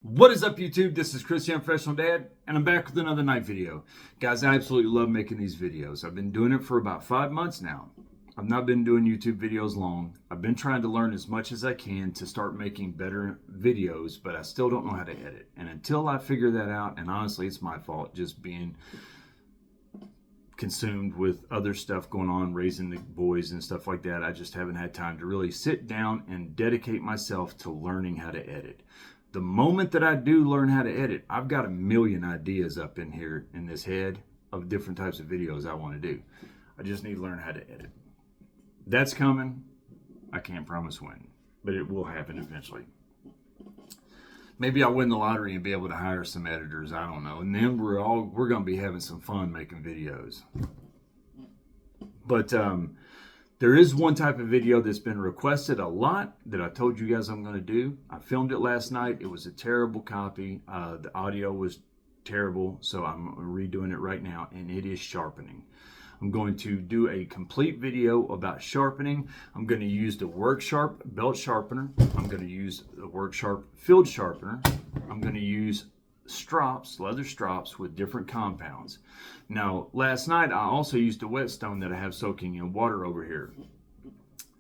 What is up, YouTube? This is Chris, Young Professional Dad, and I'm back with another night video. Guys, I absolutely love making these videos. I've been doing it for about 5 months now. I've not been doing YouTube videos long. I've been trying to learn as much as I can to start making better videos, but I still don't know how to edit. And until I figure that out, and honestly, it's my fault, just being consumed with other stuff going on, raising the boys and stuff like that, I just haven't had time to really sit down and dedicate myself to learning how to edit. The moment that I do learn how to edit, I've got a million ideas up in here in this head of different types of videos I want to do. I just need to learn how to edit. That's coming. I can't promise when, but it will happen eventually. Maybe I'll win the lottery and be able to hire some editors. I don't know. And then we're going to be having some fun making videos. But there is one type of video that's been requested a lot that I told you guys I'm going to do. I filmed it last night. It was a terrible copy. The audio was terrible, so I'm redoing it right now, and it is sharpening. I'm going to do a complete video about sharpening. I'm going to use the Work Sharp belt sharpener. I'm going to use the Work Sharp field sharpener. I'm going to use strops, leather strops with different compounds. Now, last night I also used a whetstone that I have soaking in water over here.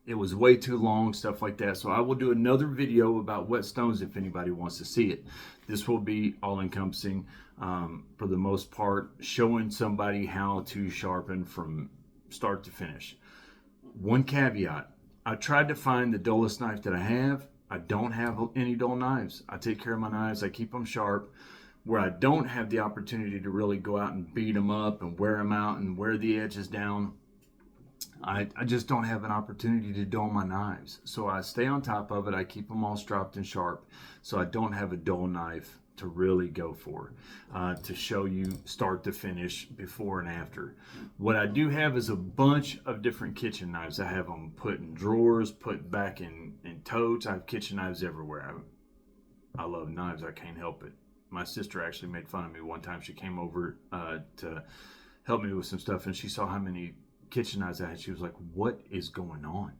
It was way too long, stuff like that. So I will do another video about whetstones if anybody wants to see it. This will be all-encompassing for the most part, showing somebody how to sharpen from start to finish. One caveat, I tried to find the dullest knife that I have. I don't have any dull knives. I take care of my knives. I keep them sharp. Where I don't have the opportunity to really go out and beat them up and wear them out and wear the edges down, I just don't have an opportunity to dull my knives. So I stay on top of it. I keep them all stropped and sharp so I don't have a dull knife to really go for, to show you start to finish, before and after. What I do have is a bunch of different kitchen knives. I have them put in drawers, put back in totes. I have kitchen knives everywhere. I love knives. I can't help it. My sister actually made fun of me one time. She came over to help me with some stuff, and she saw how many kitchen knives I had. She was like, "What is going on?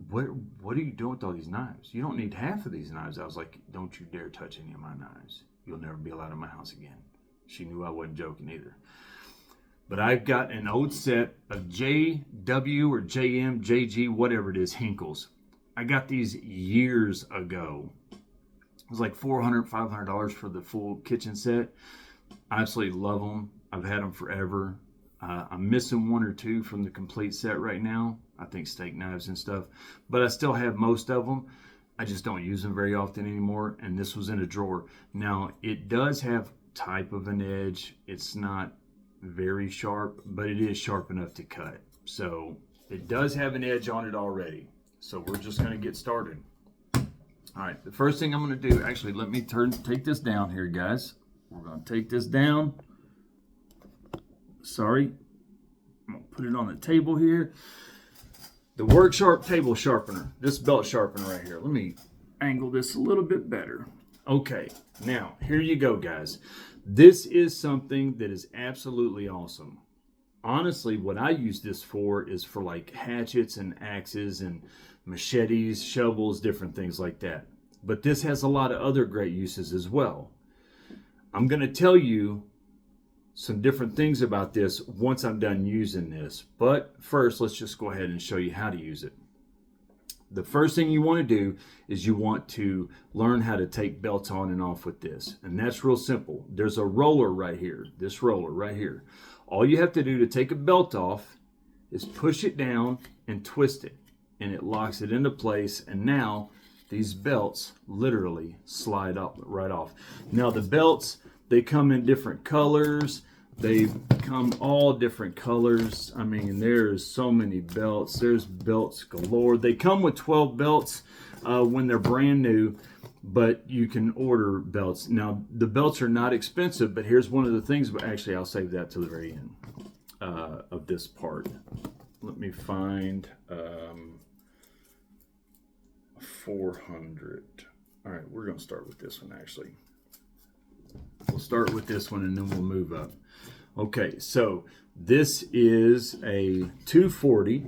What are you doing with all these knives? You don't need half of these knives." I was like, "Don't you dare touch any of my knives. You'll never be allowed in my house again." She knew I wasn't joking either. But I've got an old set of JW or JM, JG, whatever it is, Hinkles. I got these years ago. It was like $400, $500 for the full kitchen set. I absolutely love them. I've had them forever. I'm missing one or two from the complete set right now. I think steak knives and stuff. But I still have most of them. I just don't use them very often anymore. And this was in a drawer. Now, it does have type of an edge. It's not very sharp, but it is sharp enough to cut. So it does have an edge on it already. So we're just going to get started. All right, the first thing I'm going to do, actually, let me take this down here, guys. We're going to take this down. Sorry. I'm going to put it on the table here. The Work Sharp table sharpener, this belt sharpener right here. Let me angle this a little bit better. Okay, now, here you go, guys. This is something that is absolutely awesome. Honestly, what I use this for is for like hatchets and axes and machetes, shovels, different things like that. But this has a lot of other great uses as well. I'm going to tell you some different things about this once I'm done using this. But first, let's just go ahead and show you how to use it. The first thing you want to do is you want to learn how to take belts on and off with this. And that's real simple. There's a roller right here, this roller right here. All you have to do to take a belt off is push it down and twist it. And it locks it into place. And now these belts literally slide up right off. Now the belts, they come in different colors. They come all different colors. I mean, there's so many belts. There's belts galore. They come with 12 belts when they're brand new, but you can order belts. Now, the belts are not expensive, but here's one of the things. But actually, I'll save that to the very end of this part. Let me find 400. All right, we're going to start with this one, actually. We'll start with this one, and then we'll move up. Okay, so this is a 240.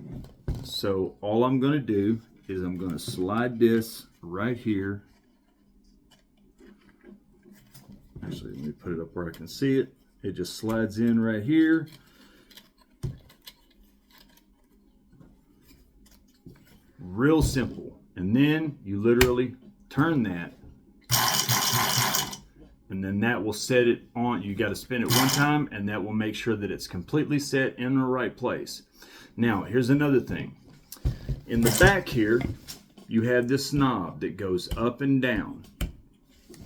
So all I'm going to do is I'm going to slide this right here put it up where I can see it. It just slides in right here. Real simple. And then you literally turn that, and then that will set it on. You got to spin it one time, and that will make sure that it's completely set in the right place. Now, here's another thing. In the back here, you have this knob that goes up and down.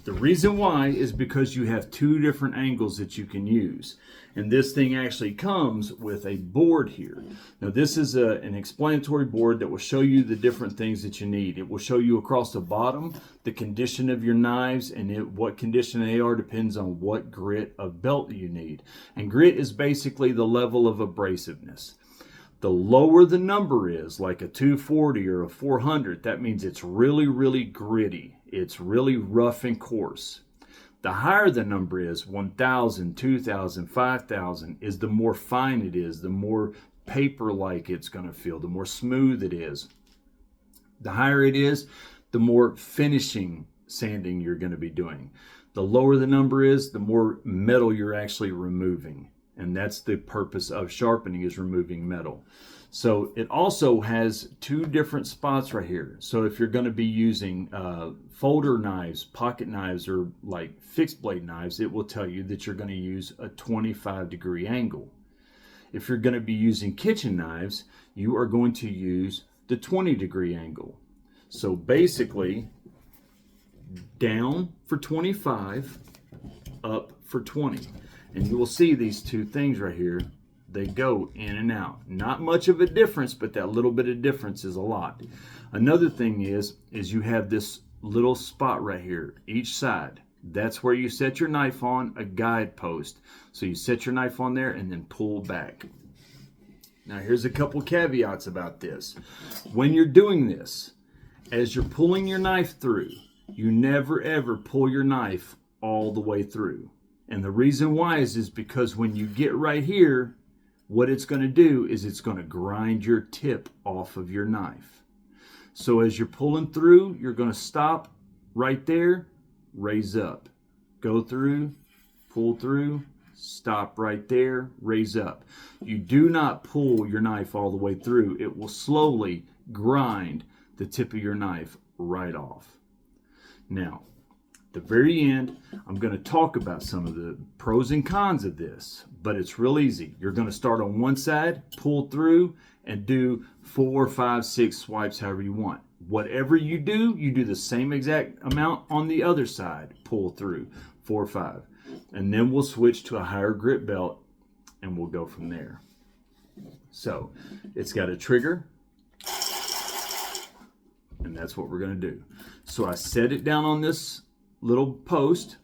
The reason why is because you have two different angles that you can use. And this thing actually comes with a board here. Now this is an explanatory board that will show you the different things that you need. It will show you across the bottom the condition of your knives, and what condition they are depends on what grit of belt you need. And grit is basically the level of abrasiveness. The lower the number is, like a 240 or a 400, that means it's really, really gritty. It's really rough and coarse. The higher the number is, 1,000, 2,000, 5,000, is the more fine it is, the more paper-like it's going to feel, the more smooth it is. The higher it is, the more finishing sanding you're going to be doing. The lower the number is, the more metal you're actually removing. And that's the purpose of sharpening, is removing metal. So it also has two different spots right here. So if you're going to be using folder knives, pocket knives, or like fixed blade knives, it will tell you that you're going to use a 25-degree angle. If you're going to be using kitchen knives, you are going to use the 20-degree angle. So basically, down for 25, up for 20. And you will see these two things right here, they go in and out. Not much of a difference, but that little bit of difference is a lot. Another thing is you have this little spot right here, each side. That's where you set your knife on, a guide post. So you set your knife on there and then pull back. Now here's a couple caveats about this. When you're doing this, as you're pulling your knife through, you never ever pull your knife all the way through. And the reason why is because when you get right here, what it's going to do is it's going to grind your tip off of your knife. So as you're pulling through, you're going to stop right there, raise up. Go through, pull through, stop right there, raise up. You do not pull your knife all the way through. It will slowly grind the tip of your knife right off. Now, at the very end, I'm going to talk about some of the pros and cons of this, but it's real easy. You're going to start on one side, pull through, and do 4, 5, 6 swipes, however you want. Whatever you do the same exact amount on the other side, pull through, 4, 5. And then we'll switch to a higher grit belt, and we'll go from there. So, it's got a trigger, and that's what we're going to do. So I set it down on this little post.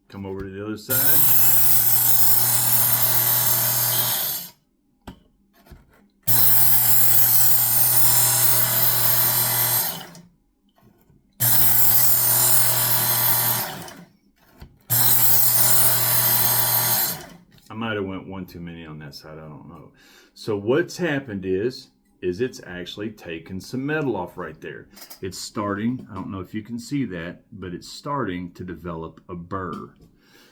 Come over to the other side. I might have went one too many on that side, I don't know. So what's happened is it's actually taken some metal off right there. It's starting, I don't know if you can see that, but it's starting to develop a burr.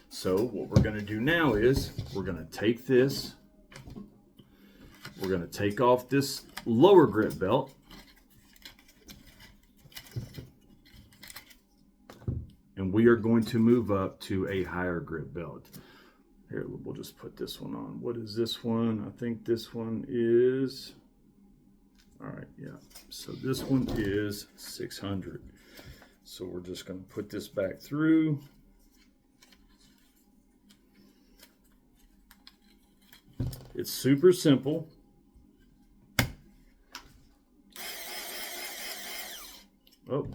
So what we're going to do now is we're going to take this, we're going to take off this lower grit belt, and we are going to move up to a higher grit belt. Here, we'll just put this one on. What is this one? I think this one is, all right, yeah. So this one is 600. So we're just going to put this back through. It's super simple. Oh,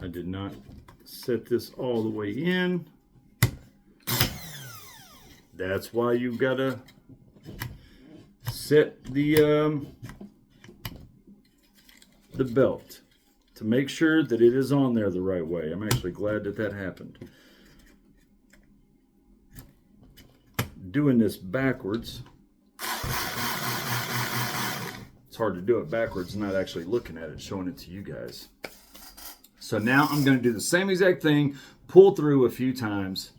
I did not set this all the way in. That's why you gotta set the belt to make sure that it is on there the right way. I'm actually glad that that happened. Doing this backwards. It's hard to do it backwards and not actually looking at it, showing it to you guys. So now I'm going to do the same exact thing, pull through a few times.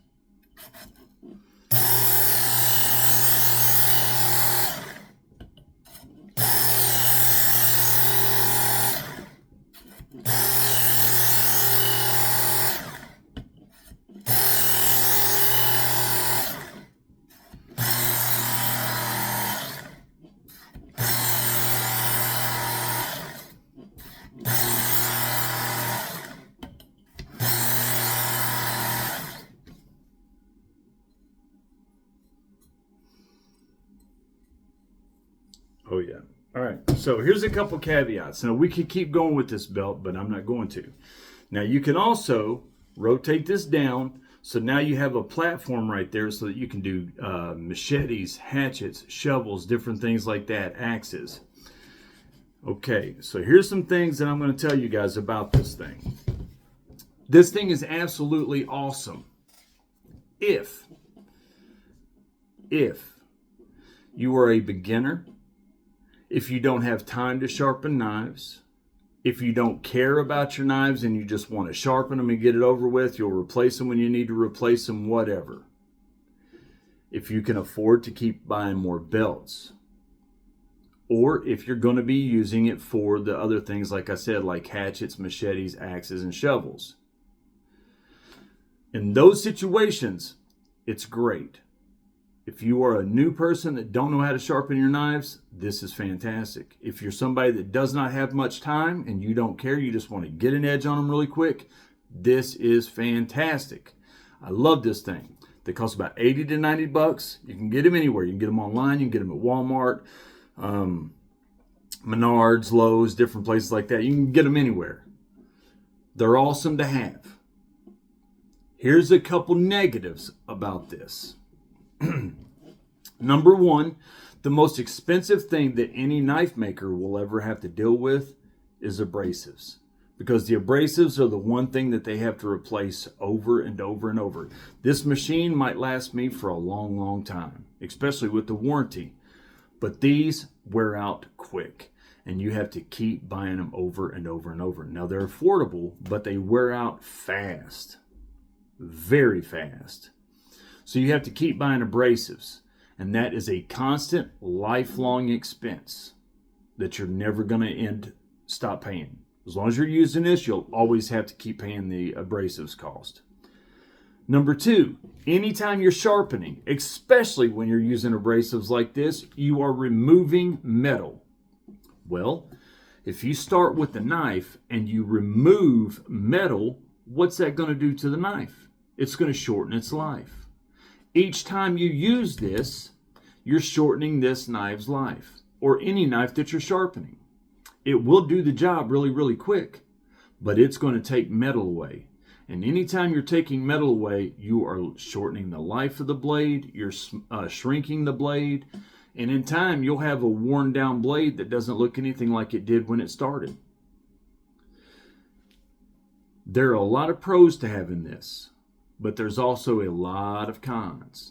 Oh yeah. All right. So here's a couple caveats. Now we could keep going with this belt, but I'm not going to. Now you can also rotate this down. So now you have a platform right there so that you can do machetes, hatchets, shovels, different things like that, axes. Okay. So here's some things that I'm going to tell you guys about this thing. This thing is absolutely awesome. If you are a beginner, if you don't have time to sharpen knives, if you don't care about your knives and you just want to sharpen them and get it over with, you'll replace them when you need to replace them, whatever. If you can afford to keep buying more belts, or if you're going to be using it for the other things, like I said, like hatchets, machetes, axes, and shovels. In those situations, it's great. If you are a new person that don't know how to sharpen your knives, this is fantastic. If you're somebody that does not have much time and you don't care, you just want to get an edge on them really quick, this is fantastic. I love this thing. They cost about 80 to 90 bucks. You can get them anywhere. You can get them online. You can get them at Walmart, Menards, Lowe's, different places like that. You can get them anywhere. They're awesome to have. Here's a couple negatives about this. Number one, the most expensive thing that any knife maker will ever have to deal with is abrasives. Because the abrasives are the one thing that they have to replace over and over and over. This machine might last me for a long, long time, especially with the warranty. But these wear out quick, and you have to keep buying them over and over and over. Now, they're affordable, but they wear out fast, very fast. So you have to keep buying abrasives, and that is a constant, lifelong expense that you're never going to stop paying. As long as you're using this, you'll always have to keep paying the abrasives cost. Number two, anytime you're sharpening, especially when you're using abrasives like this, you are removing metal. Well, if you start with the knife and you remove metal, what's that going to do to the knife? It's going to shorten its life. Each time you use this, you're shortening this knife's life, or any knife that you're sharpening. It will do the job really, really quick, but it's going to take metal away. And anytime you're taking metal away, you are shortening the life of the blade, you're shrinking the blade, and in time you'll have a worn down blade that doesn't look anything like it did when it started. There are a lot of pros to having this, but there's also a lot of cons.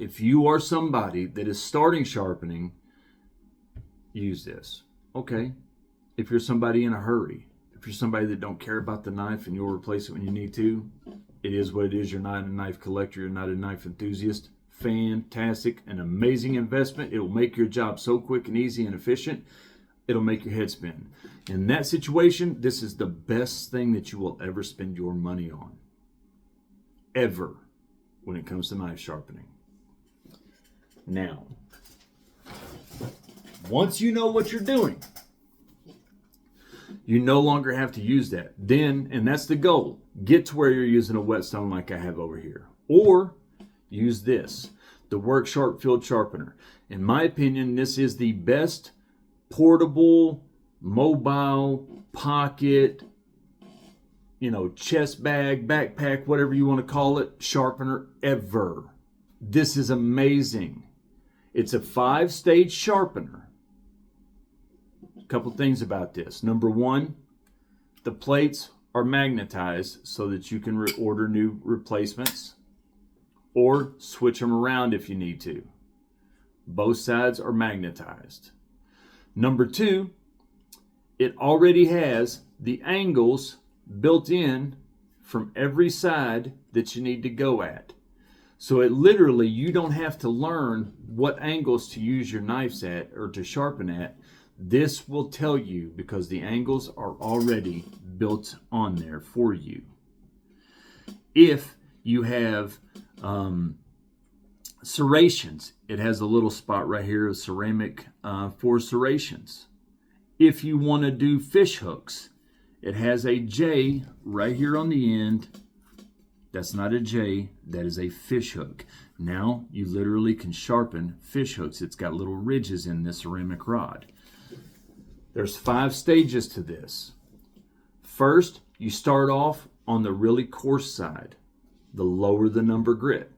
If you are somebody that is starting sharpening, use this. Okay. If you're somebody in a hurry, if you're somebody that don't care about the knife and you'll replace it when you need to, it is what it is. You're not a knife collector. You're not a knife enthusiast. Fantastic. An amazing investment. It will make your job so quick and easy and efficient. It'll make your head spin. In that situation, this is the best thing that you will ever spend your money on. Ever, when it comes to knife sharpening. Now, once you know what you're doing, you no longer have to use that. Then, and that's the goal, get to where you're using a whetstone like I have over here. Or use this, the Work Sharp Field Sharpener. In my opinion, this is the best portable, mobile, pocket, chest bag, backpack, whatever you want to call it, sharpener ever. This is amazing. It's a 5-stage sharpener. A couple things about this. Number one, the plates are magnetized so that you can order new replacements or switch them around if you need to. Both sides are magnetized. Number two, it already has the angles built in from every side that you need to go at. So it literally, you don't have to learn what angles to use your knives at or to sharpen at. This will tell you because the angles are already built on there for you. If you have serrations, it has a little spot right here of ceramic for serrations. If you want to do fish hooks, it has a J right here on the end. That's not a J, that is a fish hook. Now you literally can sharpen fish hooks. It's got little ridges in this ceramic rod. There's 5 stages to this. First, you start off on the really coarse side, the lower the number grit.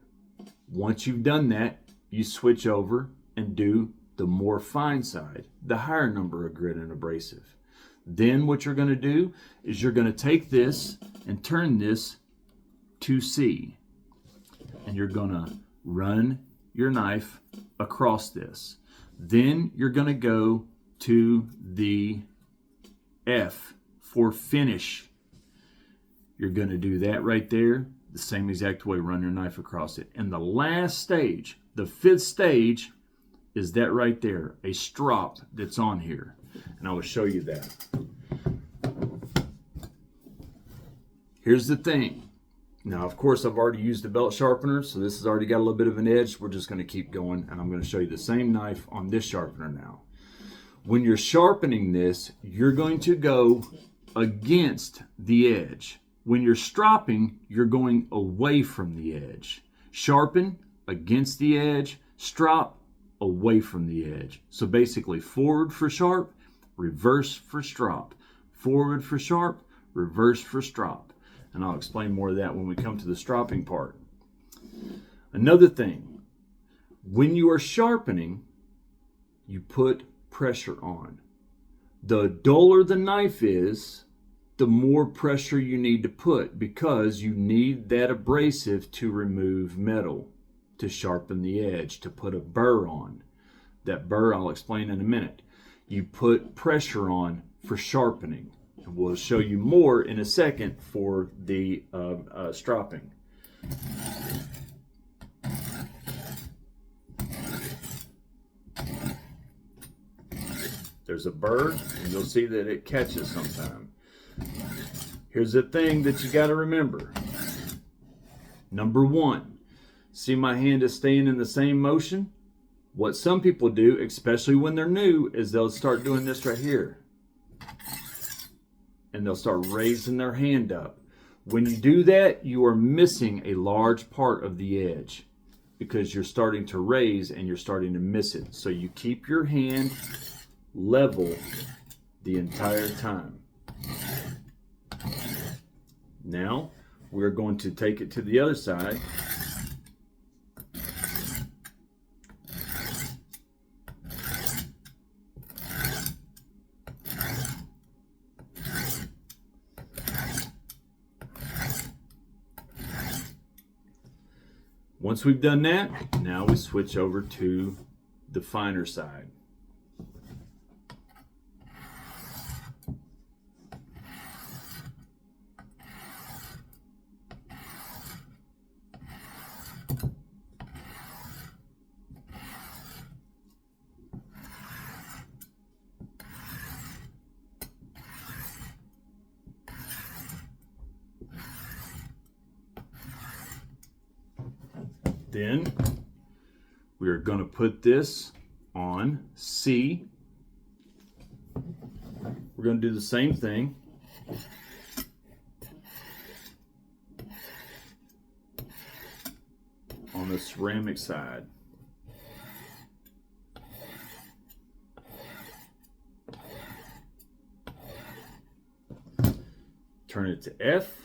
Once you've done that, you switch over and do the more fine side, the higher number of grit and abrasive. Then what you're going to do is you're going to take this and turn this to C, and you're going to run your knife across this. Then you're going to go to the F for finish. You're going to do that right there the same exact way, run your knife across it. And the last stage, the 5th stage, is that right there, a strop that's on here. And I will show you that. Here's the thing. Now, of course, I've already used the belt sharpener, so this has already got a little bit of an edge. We're just going to keep going, and I'm going to show you the same knife on this sharpener now. When you're sharpening this, you're going to go against the edge. When you're stropping, you're going away from the edge. Sharpen against the edge, strop away from the edge. So basically, forward for sharp, reverse for strop. Forward for sharp, reverse for strop. And I'll explain more of that when we come to the stropping part. Another thing, when you are sharpening, you put pressure on. The duller the knife is, the more pressure you need to put, because you need that abrasive to remove metal, to sharpen the edge, to put a burr on. That burr I'll explain in a minute. You put pressure on for sharpening. And we'll show you more in a second for the stropping. There's a burr, and you'll see that it catches sometime. Here's the thing that you got to remember. Number one, see my hand is staying in the same motion? What some people do, especially when they're new, is they'll start doing this right here. And they'll start raising their hand up. When you do that, you are missing a large part of the edge because you're starting to raise and you're starting to miss it. So you keep your hand level the entire time. Now we're going to take it to the other side. Once we've done that, now we switch over to the finer side. Then we are going to put this on C. We're going to do the same thing. On the ceramic side. Turn it to F.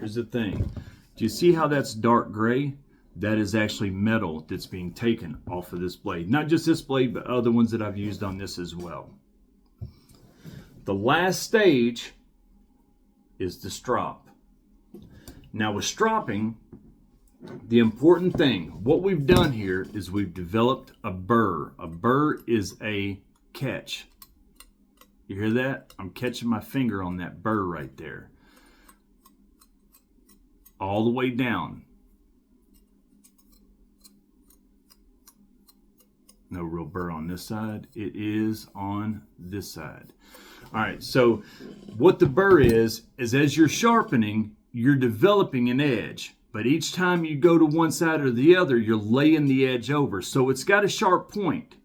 Here's the thing. Do you see how that's dark gray? That is actually metal that's being taken off of this blade. Not just this blade, but other ones that I've used on this as well. The last stage is the strop. Now with stropping, the important thing, what we've done here is we've developed a burr. A burr is a catch. You hear that? I'm catching my finger on that burr right there. All the way down. No real burr on this side. It is on this side. All right, so what the burr is as you're sharpening, you're developing an edge. But each time you go to one side or the other, you're laying the edge over. So it's got a sharp point,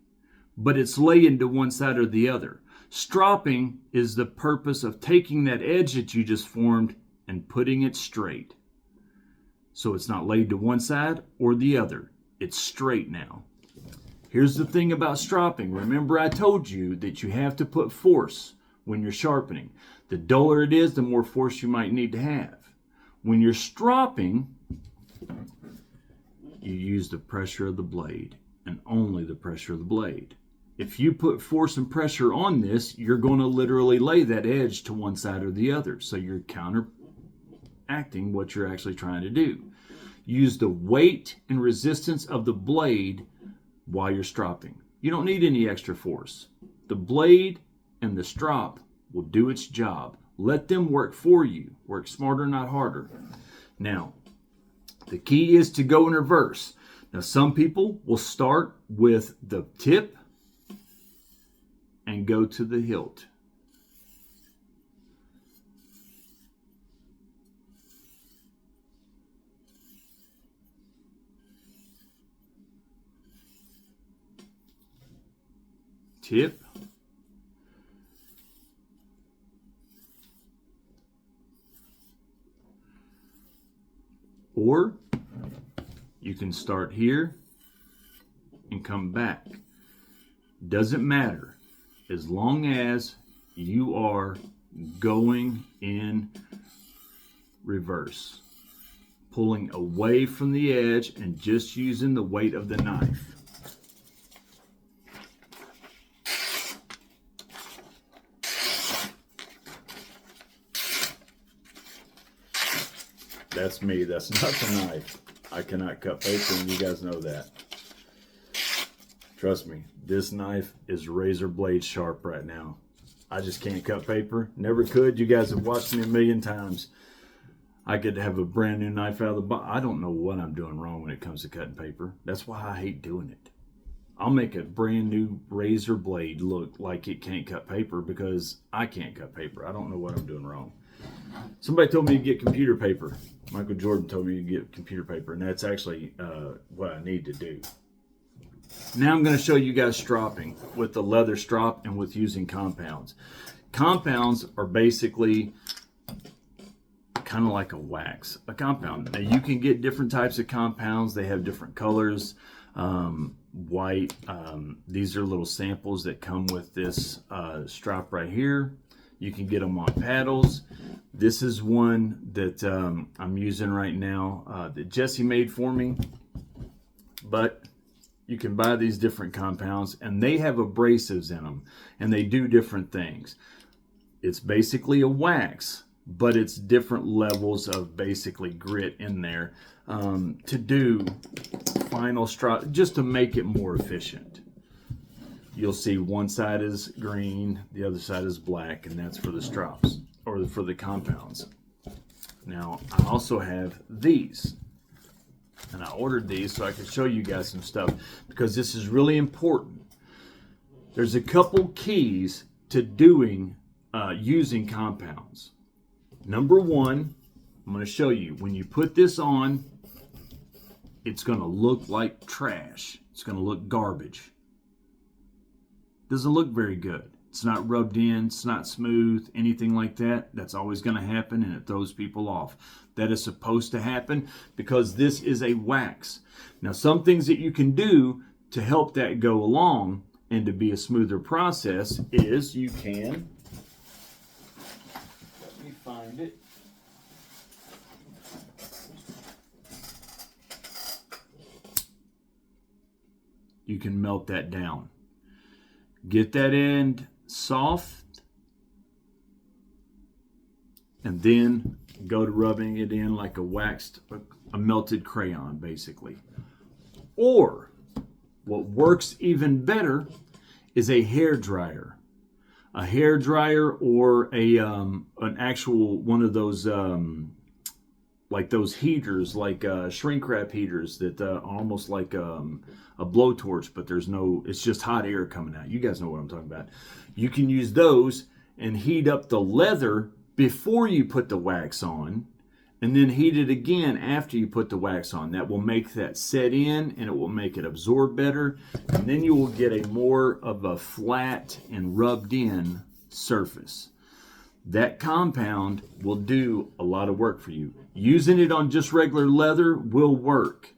but it's laying to one side or the other. Stropping is the purpose of taking that edge that you just formed and putting it straight. So it's not laid to one side or the other. It's straight now. Here's the thing about stropping. Remember I told you that you have to put force when you're sharpening. The duller it is, the more force you might need to have. When you're stropping, you use the pressure of the blade and only the pressure of the blade. If you put force and pressure on this, you're going to literally lay that edge to one side or the other. So you're counteracting what you're actually trying to do. Use the weight and resistance of the blade while you're stropping. You don't need any extra force. The blade and the strop will do its job. Let them work for you. Work smarter, not harder. Now, the key is to go in reverse. Now, some people will start with the tip and go to the hilt. Tip. Or you can start here and come back. Doesn't matter as long as you are going in reverse, pulling away from the edge and just using the weight of the knife. That's me. That's not the knife. I cannot cut paper, and you guys know that. Trust me, this knife is razor blade sharp right now. I just can't cut paper. Never could. You guys have watched me a million times. I could have a brand new knife out of the box. I don't know what I'm doing wrong when it comes to cutting paper. That's why I hate doing it. I'll make a brand new razor blade look like it can't cut paper because I can't cut paper. I don't know what I'm doing wrong. Somebody told me to get computer paper. Michael Jordan told me to get computer paper, and that's actually what I need to do. Now I'm going to show you guys stropping with the leather strop and with using compounds. Compounds are basically kind of like a wax, a compound. Now you can get different types of compounds. They have different colors. White. These are little samples that come with this strop right here. You can get them on paddles. This is one that I'm using right now that Jesse made for me. But you can buy these different compounds and they have abrasives in them and they do different things. It's basically a wax, but it's different levels of basically grit in there to do final strop, just to make it more efficient. You'll see one side is green, the other side is black, and that's for the strops, or for the compounds. Now, I also have these, and I ordered these so I could show you guys some stuff, because this is really important. There's a couple keys to doing, using compounds. Number one, I'm going to show you, when you put this on, it's going to look like trash. It's going to look garbage. Doesn't look very good. It's not rubbed in, it's not smooth, anything like that. That's always going to happen, and it throws people off. That is supposed to happen because this is a wax. Now, some things that you can do to help that go along and to be a smoother process is you can, let me find it. you can melt that down. Get that end soft, and then go to rubbing it in like a melted crayon, basically. Or what works even better is a hair dryer. A hair dryer or an actual one of those like those heaters, like shrink wrap heaters that are almost like a blowtorch, but it's just hot air coming out. You guys know what I'm talking about. You can use those and heat up the leather before you put the wax on, and then heat it again after you put the wax on. That will make that set in, and it will make it absorb better, and then you will get a more of a flat and rubbed in surface. That compound will do a lot of work for you. Using it on just regular leather will work,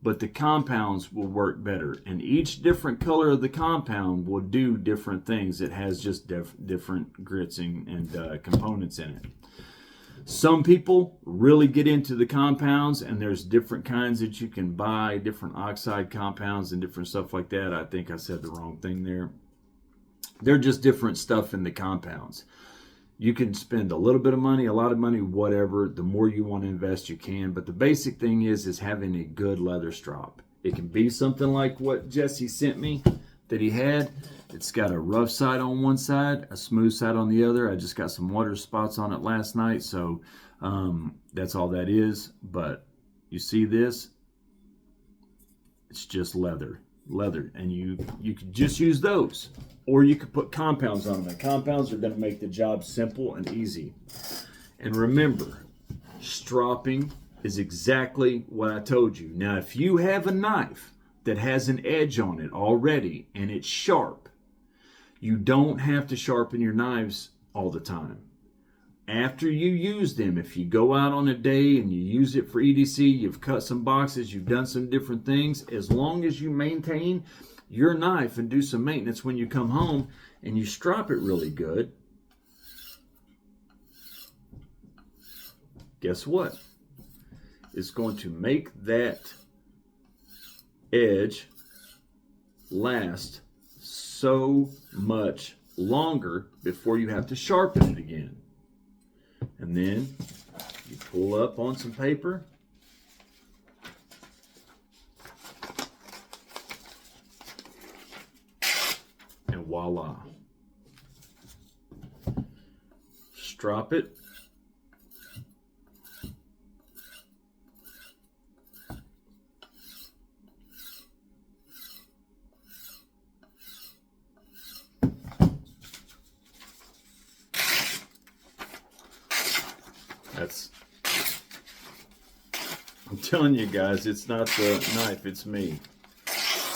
but the compounds will work better, and each different color of the compound will do different things. It has just different grits and components in it. Some people really get into the compounds, and there's different kinds that you can buy, different oxide compounds and different stuff like that. I think I said the wrong thing there. They're just different stuff in the compounds. You can spend a little bit of money, a lot of money, whatever. The more you want to invest, you can. But the basic thing is having a good leather strop. It can be something like what Jesse sent me that he had. It's got a rough side on one side, a smooth side on the other. I just got some water spots on it last night, so that's all that is. But you see this? It's just leather, and you could just use those, or you could put compounds on them. And compounds are going to make the job simple and easy. And remember, stropping is exactly what I told you. Now, if you have a knife that has an edge on it already and it's sharp, you don't have to sharpen your knives all the time. After you use them, if you go out on a day and you use it for EDC, you've cut some boxes, you've done some different things, as long as you maintain your knife and do some maintenance when you come home and you strop it really good, guess what? It's going to make that edge last so much longer before you have to sharpen it again. And then you pull up on some paper, and voila. Strop it. I'm telling you guys, it's not the knife, it's me.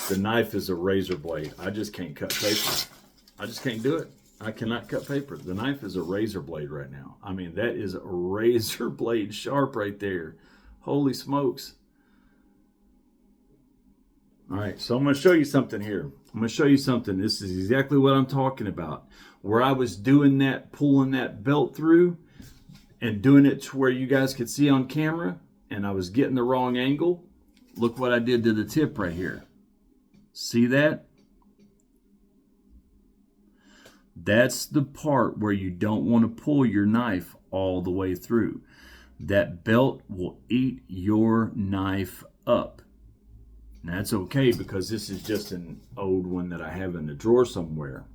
The knife is a razor blade. I just can't cut paper. I just can't do it. I cannot cut paper. The knife is a razor blade right now. I mean, that is a razor blade sharp right there. Holy smokes. All right, so I'm going to show you something here. I'm going to show you something. This is exactly what I'm talking about. Where I was doing that, pulling that belt through and doing it to where you guys could see on camera, and I was getting the wrong angle. Look what I did to the tip right here. See that? That's the part where you don't want to pull your knife all the way through. That belt will eat your knife up. And that's okay, because this is just an old one that I have in the drawer somewhere.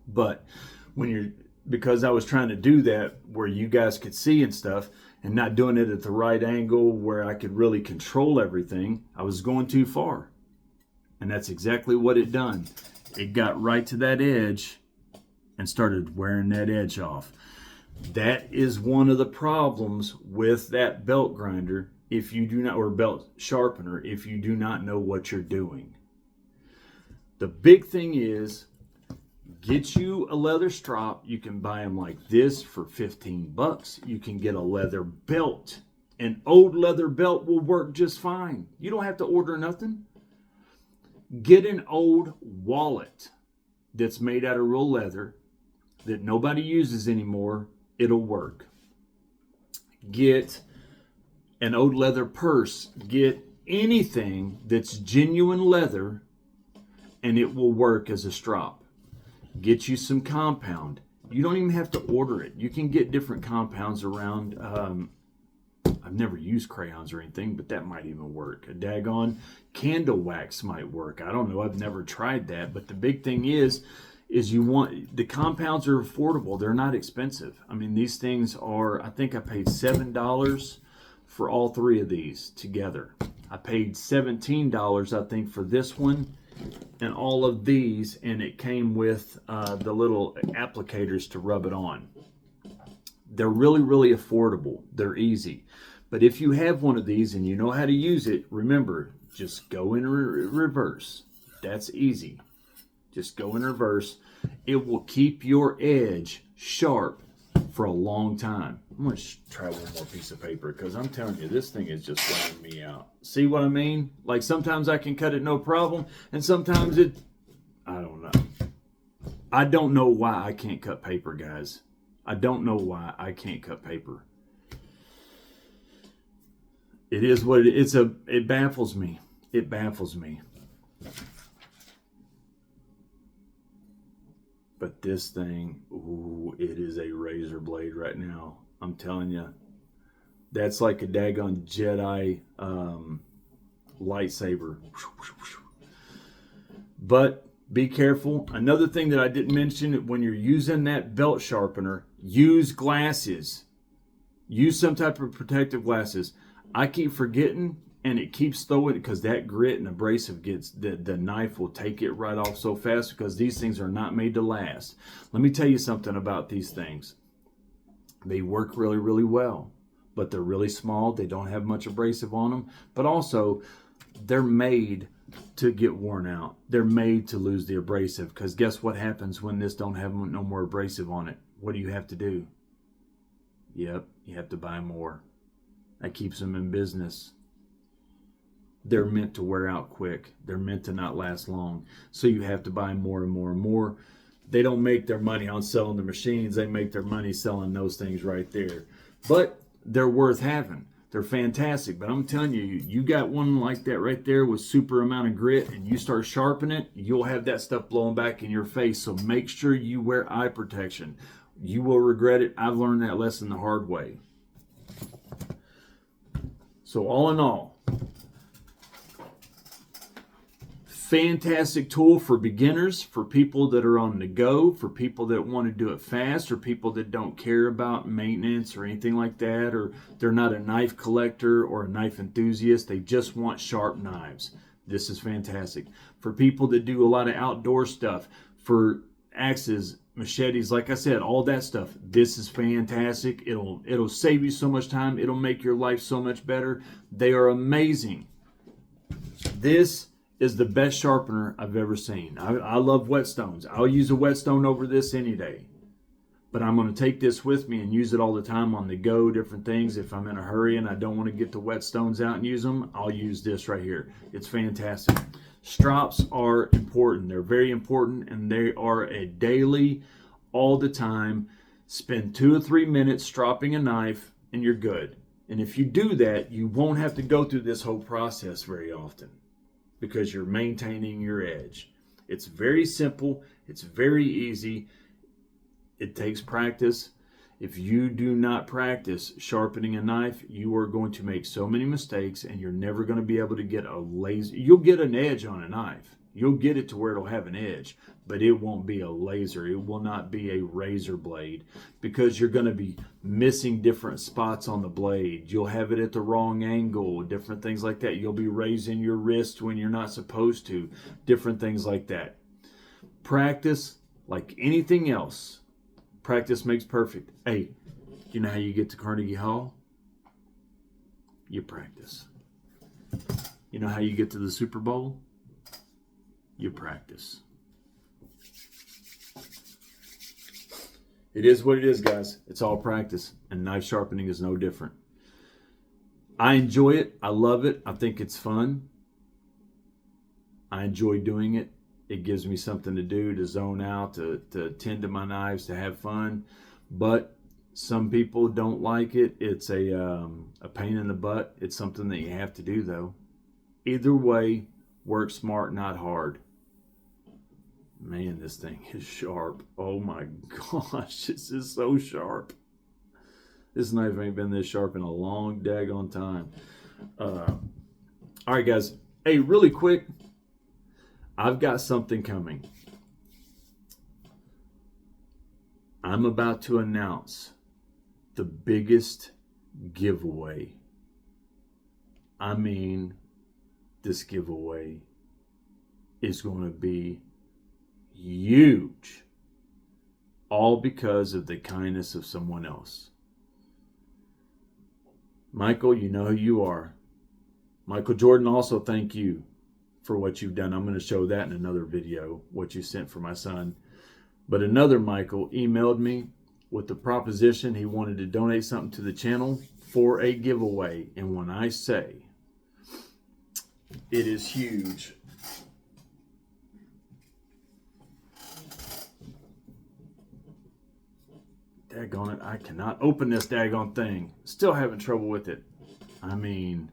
But because I was trying to do that where you guys could see and stuff, and not doing it at the right angle where I could really control everything, I was going too far. And that's exactly what it done. It got right to that edge and started wearing that edge off. That is one of the problems with that belt grinder, if you do not, or belt sharpener, if you do not know what you're doing. The big thing is, get you a leather strop. You can buy them like this for 15 bucks. You can get a leather belt. An old leather belt will work just fine. You don't have to order nothing. Get an old wallet that's made out of real leather that nobody uses anymore. It'll work. Get an old leather purse. Get anything that's genuine leather and it will work as a strop. Get you some compound. You don't even have to order it. You can get different compounds around. I've never used crayons or anything, but that might even work. A daggone candle wax might work. I don't know. I've never tried that. But the big thing is you want, the compounds are affordable. They're not expensive. I mean, these things are, I think I paid $7 for all three of these together. I paid $17, I think, for this one and all of these, and it came with the little applicators to rub it on. They're really, really affordable. They're easy. But if you have one of these and you know how to use it, remember, just go in reverse. That's easy. Just go in reverse. It will keep your edge sharp for a long time. I'm going to try one more piece of paper because I'm telling you, this thing is just wearing me out. See what I mean? Like sometimes I can cut it no problem, and sometimes I don't know. I don't know why I can't cut paper, guys. I don't know why I can't cut paper. It is what it is. It baffles me. It baffles me. But this thing, ooh, it is a razor blade right now. I'm telling you. That's like a daggone Jedi lightsaber. But be careful. Another thing that I didn't mention, when you're using that belt sharpener, use glasses. Use some type of protective glasses. I keep forgetting, and it keeps throwing, because that grit and abrasive gets, the knife will take it right off so fast, because these things are not made to last. Let me tell you something about these things. They work really, really well, but they're really small. They don't have much abrasive on them, but also they're made to get worn out. They're made to lose the abrasive, because guess what happens when this don't have no more abrasive on it? What do you have to do? Yep, you have to buy more. That keeps them in business. They're meant to wear out quick. They're meant to not last long. So you have to buy more and more and more. They don't make their money on selling the machines. They make their money selling those things right there. But they're worth having. They're fantastic. But I'm telling you, you got one like that right there with super amount of grit, and you start sharpening it, you'll have that stuff blowing back in your face. So make sure you wear eye protection. You will regret it. I've learned that lesson the hard way. So all in all, fantastic tool for beginners, for people that are on the go, for people that want to do it fast, or people that don't care about maintenance or anything like that, or they're not a knife collector or a knife enthusiast. They just want sharp knives. This is fantastic. For people that do a lot of outdoor stuff, for axes, machetes, like I said, all that stuff, this is fantastic. It'll save you so much time. It'll make your life so much better. They are amazing. This is the best sharpener I've ever seen. I love whetstones. I'll use a whetstone over this any day. But I'm going to take this with me and use it all the time on the go, different things. If I'm in a hurry and I don't want to get the whetstones out and use them, I'll use this right here. It's fantastic. Strops are important. They're very important, and they are a daily, all the time. Spend 2 or 3 minutes stropping a knife, and you're good. And if you do that, you won't have to go through this whole process very often, because you're maintaining your edge. It's very simple. It's very easy. It takes practice. If you do not practice sharpening a knife, you are going to make so many mistakes, and you're never going to be able to get a laser. You'll get an edge on a knife. You'll get it to where it'll have an edge, but it won't be a laser. It will not be a razor blade, because you're going to be missing different spots on the blade. You'll have it at the wrong angle, different things like that. You'll be raising your wrist when you're not supposed to, different things like that. Practice, like anything else. Practice makes perfect. Hey, you know how you get to Carnegie Hall? You practice. You know how you get to the Super Bowl? You practice. It is what it is, guys. It's all practice, and knife sharpening is no different. I enjoy it. I love it. I think it's fun. I enjoy doing it. It gives me something to do, to zone out, to tend to my knives, to have fun. But some people don't like it. It's a pain in the butt. It's something that you have to do, though. Either way, work smart, not hard. Man, this thing is sharp. Oh my gosh, this is so sharp. This knife ain't been this sharp in a long daggone time. All right, guys. Hey, really quick, I've got something coming. I'm about to announce the biggest giveaway. I mean, this giveaway is going to be huge. All because of the kindness of someone else. Michael, you know who you are. Michael Jordan, also thank you for what you've done. I'm going to show that in another video, what you sent for my son. But another Michael emailed me with the proposition he wanted to donate something to the channel for a giveaway. And when I say it is huge, daggone it, I cannot open this daggone thing. Still having trouble with it. I mean,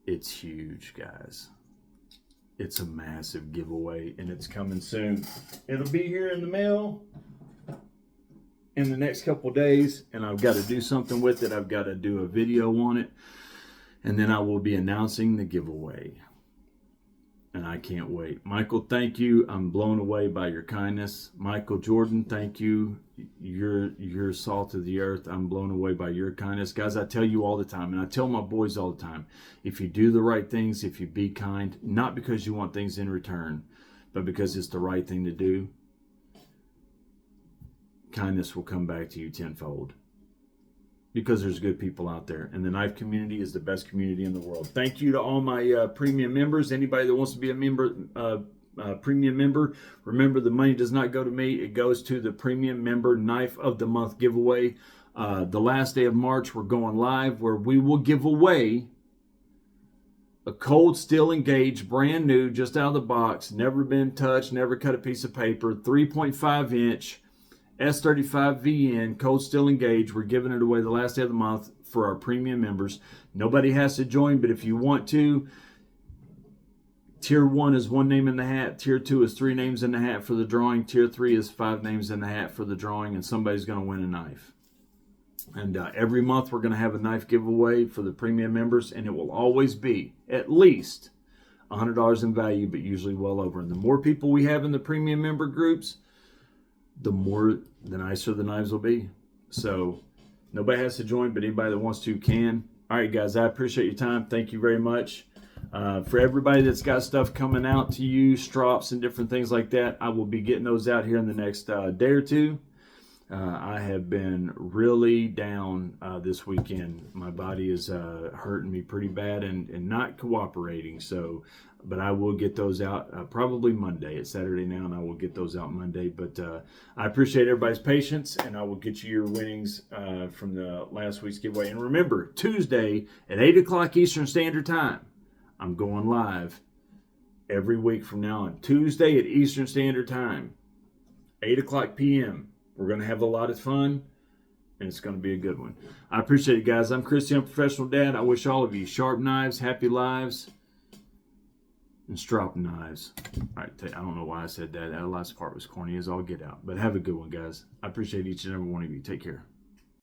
it's huge, guys. It's a massive giveaway, and it's coming soon. It'll be here in the mail in the next couple days, and I've got to do something with it. I've got to do a video on it, and then I will be announcing the giveaway. And I can't wait. Michael, thank you. I'm blown away by your kindness. Michael Jordan, thank you. You're salt of the earth. I'm blown away by your kindness. Guys, I tell you all the time, and I tell my boys all the time, if you do the right things, if you be kind, not because you want things in return, but because it's the right thing to do, kindness will come back to you tenfold. Because there's good people out there. And the knife community is the best community in the world. Thank you to all my premium members. Anybody that wants to be a member, premium member, remember the money does not go to me. It goes to the premium member knife of the month giveaway. The last day of March, we're going live where we will give away a cold steel engaged, brand new, just out of the box, never been touched, never cut a piece of paper, 3.5 inch S35 VN cold steel engaged. We're giving it away the last day of the month for our premium members. Nobody has to join, but if you want to, tier 1 is 1 name in the hat, tier 2 is 3 names in the hat for the drawing, tier 3 is 5 names in the hat for the drawing, and somebody's going to win a knife. And every month we're going to have a knife giveaway for the premium members, and it will always be at least $100 in value, but usually well over. And the more people we have in the premium member groups, the nicer the knives will be. So nobody has to join, but anybody that wants to can. All right, guys, I appreciate your time. Thank you very much. For everybody that's got stuff coming out to you, strops and different things like that, I will be getting those out here in the next day or two. I have been really down this weekend. My body is hurting me pretty bad and not cooperating. So, but I will get those out probably Monday. It's Saturday now, and I will get those out Monday. But I appreciate everybody's patience, and I will get you your winnings from the last week's giveaway. And remember, Tuesday at 8 o'clock Eastern Standard Time, I'm going live every week from now on. Tuesday at Eastern Standard Time, 8 o'clock p.m. We're going to have a lot of fun, and it's going to be a good one. I appreciate it, guys. I'm Christy, I'm Professional Dad. I wish all of you sharp knives, happy lives, and stropping knives. All right, I don't know why I said that. That last part was corny as all get out. But have a good one, guys. I appreciate each and every one of you. Take care.